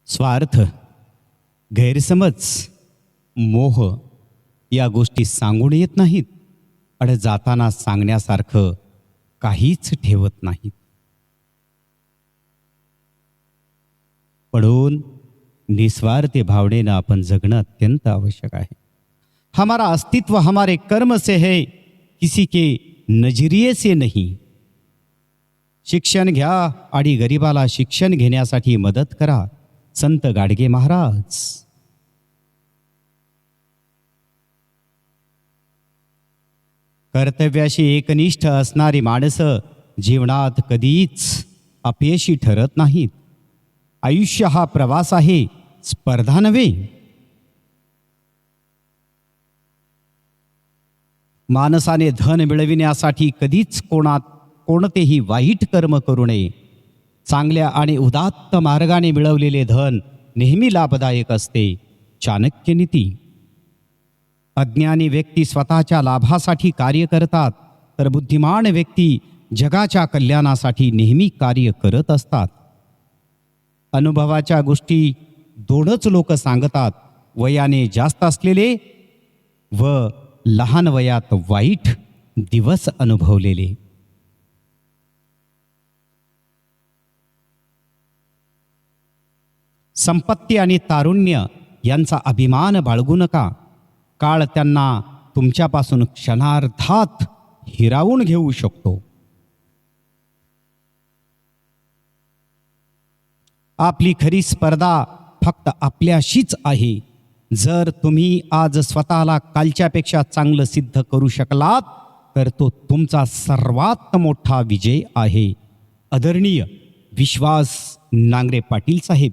स्वार्थ, गैरसमज, मोह या गोष्टी सांगून येत नाहीत आणि जाताना सांगण्यासारखं काहीच ठेवत नाहीत. म्हणून निस्वार्थ भावनेनं आपण जगणं अत्यंत आवश्यक आहे. हमारा अस्तित्व हमारे कर्म से है, किसी के नजरिए से नहीं. शिक्षण घ्या आणि गरिबाला शिक्षण घेण्यासाठी मदत करा. संत गाडगे महाराज. कर्तव्याशी एकनिष्ठ असणारी माणसं जीवनात कधीच अपयशी ठरत नाहीत. आयुष्य हा प्रवास आहे, स्पर्धा नव्हे. माणसाने धन मिळविण्यासाठी कधीच कोणतेही वाईट कर्म करू नये. चांगल्या आणि उदात्त मार्गाने मिळवलेले धन नेहमी लाभदायक असते. चाणक्य नीती. अज्ञानी व्यक्ती स्वतःच्या लाभासाठी कार्य करतात, तर बुद्धिमान व्यक्ती जगाच्या कल्याणासाठी नेहमी कार्य करत असतात. अनुभवाच्या गोष्टी दोनच लोक सांगतात, वयाने जास्त असलेले व लहान वयात वाईट दिवस अनुभवलेले. संपत्ती आणि तारुण्य यांचा अभिमान बाळगू नका. काळ त्यांना तुमच्यापासून क्षणार्धात हिरावून घेऊ शकतो. आपली खरी स्पर्धा फक्त आपल्याशीच आहे. जर तुम्ही आज स्वतःला कालच्यापेक्षा चांगलं सिद्ध करू शकलात तर तो तुमचा सर्वात मोठा विजय आहे. आदरणीय विश्वास नांगरे पाटील साहेब.